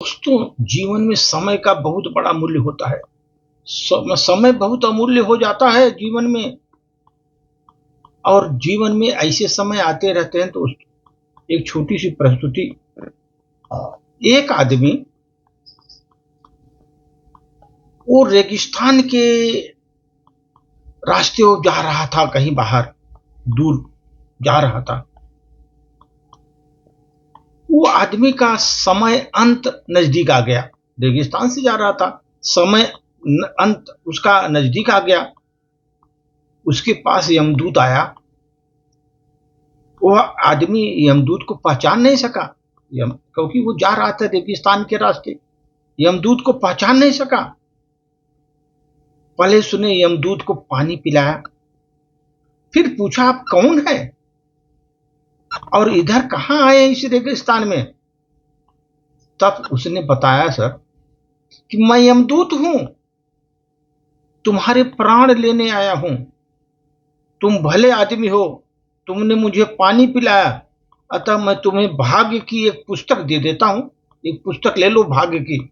दोस्तों, जीवन में समय का बहुत बड़ा मूल्य होता है। समय बहुत अमूल्य हो जाता है जीवन में, और जीवन में ऐसे समय आते रहते हैं। तो एक छोटी सी प्रस्तुति। एक आदमी वो रेगिस्तान के रास्ते वो जा रहा था, कहीं बाहर दूर जा रहा था। वो आदमी का समय अंत नजदीक आ गया। रेगिस्तान से जा रहा था, समय अंत उसका नजदीक आ गया। उसके पास यमदूत आया। वह आदमी यमदूत को पहचान नहीं सका, क्योंकि वो जा रहा था रेगिस्तान के रास्ते। यमदूत को पहचान नहीं सका। पहले उसने यमदूत को पानी पिलाया, फिर पूछा आप कौन है और इधर कहां आए इस रेगिस्तान में। तब उसने बताया, सर, कि मैं यमदूत हूं, तुम्हारे प्राण लेने आया हूं। तुम भले आदमी हो, तुमने मुझे पानी पिलाया, अतः मैं तुम्हें भाग्य की एक पुस्तक दे देता हूं। एक पुस्तक ले लो भाग्य की,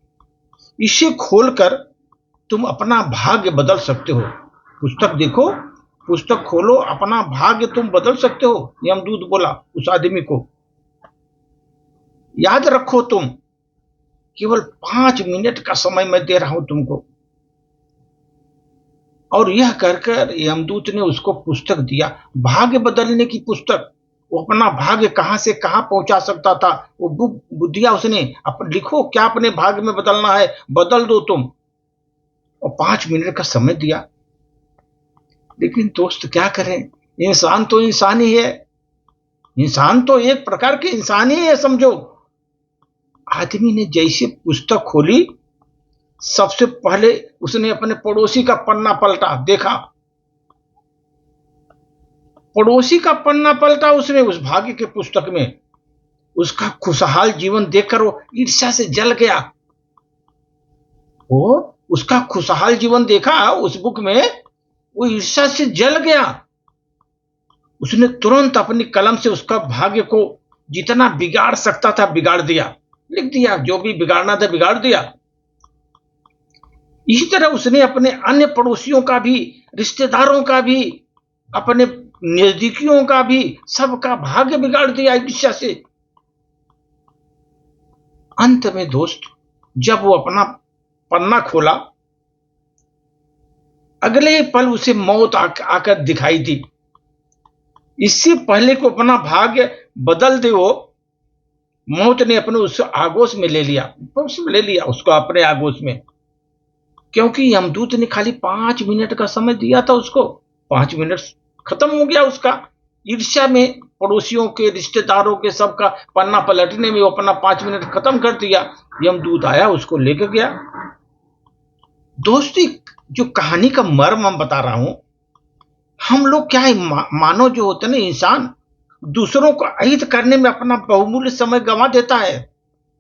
इसे खोलकर तुम अपना भाग्य बदल सकते हो। पुस्तक देखो, पुस्तक खोलो, अपना भाग्य तुम बदल सकते हो। यमदूत बोला उस आदमी को, याद रखो, तुम केवल 5 मिनट का समय मैं दे रहा हूं तुमको। और यह कहकर यमदूत ने उसको पुस्तक दिया, भाग्य बदलने की पुस्तक। वो अपना भाग्य कहां से कहां पहुंचा सकता था, वो बुक दिया उसने। लिखो क्या अपने भाग्य में बदलना है, बदल दो तुम। और 5 मिनट का समय दिया। लेकिन दोस्त क्या करें, इंसान तो इंसान ही है। इंसान तो एक प्रकार के इंसान ही है, समझो। आदमी ने जैसे पुस्तक खोली, सबसे पहले उसने अपने पड़ोसी का पन्ना पलटा, देखा। पड़ोसी का पन्ना पलटा उसने उस भाग्य के पुस्तक में। उसका खुशहाल जीवन देखकर वो ईर्ष्या से जल गया। वो उसका खुशहाल जीवन देखा उस बुक में, वो ईर्ष्या से जल गया। उसने तुरंत अपनी कलम से उसका भाग्य को जितना बिगाड़ सकता था बिगाड़ दिया, लिख दिया। जो भी बिगाड़ना था बिगाड़ दिया। इसी तरह उसने अपने अन्य पड़ोसियों का भी, रिश्तेदारों का भी, अपने नजदीकियों का भी, सबका भाग्य बिगाड़ दिया ईर्ष्या से। अंत में दोस्त, जब वो अपना पन्ना खोला, अगले पल उसे मौत आकर दिखाई दी। इससे पहले को अपना भाग्य बदल दे, वो मौत ने अपने उस आगोश में ले लिया उसको अपने आगोश में। क्योंकि यमदूत ने खाली 5 मिनट का समय दिया था उसको। 5 मिनट खत्म हो गया उसका। ईर्ष्या में पड़ोसियों के, रिश्तेदारों के, सबका पन्ना पलटने में वो अपना 5 मिनट खत्म कर दिया। यमदूत आया, उसको लेकर गया। दोस्ती, जो कहानी का मर्म मैं बता रहा हूं, हम लोग क्या है, मानव जो होते हैं ना, इंसान दूसरों को अहित करने में अपना बहुमूल्य समय गंवा देता है।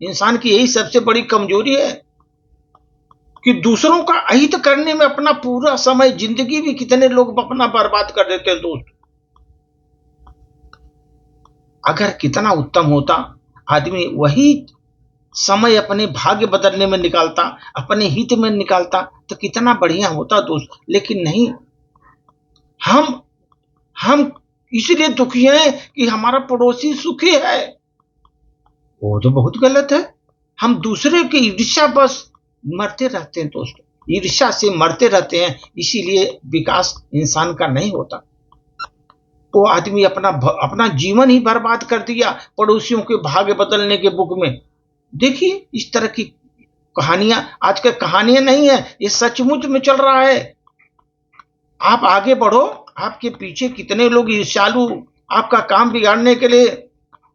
इंसान की यही सबसे बड़ी कमजोरी है कि दूसरों का अहित करने में अपना पूरा समय, जिंदगी भी कितने लोग अपना बर्बाद कर देते हैं। दोस्त, अगर कितना उत्तम होता आदमी वही समय अपने भाग्य बदलने में निकालता, अपने हित में निकालता, तो कितना बढ़िया होता दोस्त। लेकिन नहीं, हम इसलिए दुखी हैं कि हमारा पड़ोसी सुखी है। वो तो बहुत गलत है। हम दूसरे की ईर्ष्या बस मरते रहते हैं दोस्त, ईर्ष्या से मरते रहते हैं। इसीलिए विकास इंसान का नहीं होता। वो आदमी अपना जीवन ही बर्बाद कर दिया पड़ोसियों के भाग्य बदलने के बुक में। देखिए, इस तरह की कहानियां आजकल कहानियां नहीं है, ये सचमुच में चल रहा है। आप आगे बढ़ो, आपके पीछे कितने लोग ईर्ष्यालु, आपका काम बिगाड़ने के लिए,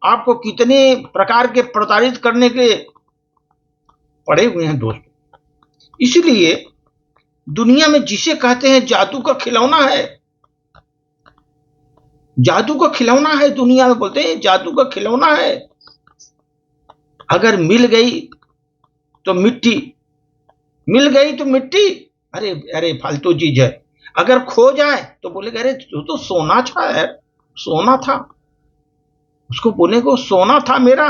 आपको कितने प्रकार के प्रताड़ित करने के लिए पड़े हुए हैं दोस्त। इसलिए दुनिया में जिसे कहते हैं जादू का खिलौना है, जादू का खिलौना है, दुनिया में बोलते हैं जादू का खिलौना है। अगर मिल गई तो मिट्टी, मिल गई तो मिट्टी, अरे अरे फालतू चीज है। अगर खो जाए तो बोलेगा अरे तो सोना था यार, सोना था। उसको बोलेगा सोना था मेरा,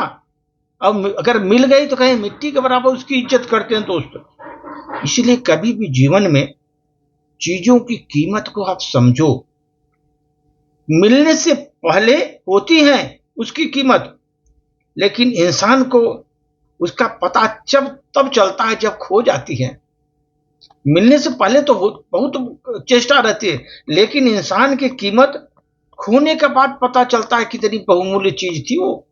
अब अगर मिल गई तो कहीं मिट्टी के बराबर उसकी इज्जत करते हैं दोस्तों। इसलिए कभी भी जीवन में चीजों की कीमत को आप समझो। मिलने से पहले होती है उसकी कीमत, लेकिन इंसान को उसका पता तब चलता है जब खो जाती है। मिलने से पहले तो बहुत चेष्टा रहती है, लेकिन इंसान की कीमत खोने के बाद पता चलता है कितनी बहुमूल्य चीज थी वो।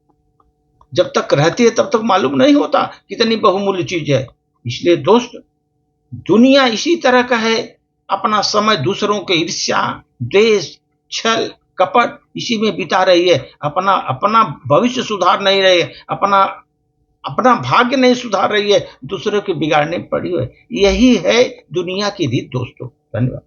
जब तक रहती है तब तक मालूम नहीं होता कितनी बहुमूल्य चीज है। इसलिए दोस्त, दुनिया इसी तरह का है, अपना समय दूसरों के ईर्ष्या, द्वेष, छल, कपट इसी में बिता रही है। अपना अपना भविष्य सुधार नहीं रही है, अपना अपना भाग्य नहीं सुधार रही है, दूसरों के बिगाड़ने पड़ी है। यही है दुनिया की रीत दोस्तों। धन्यवाद।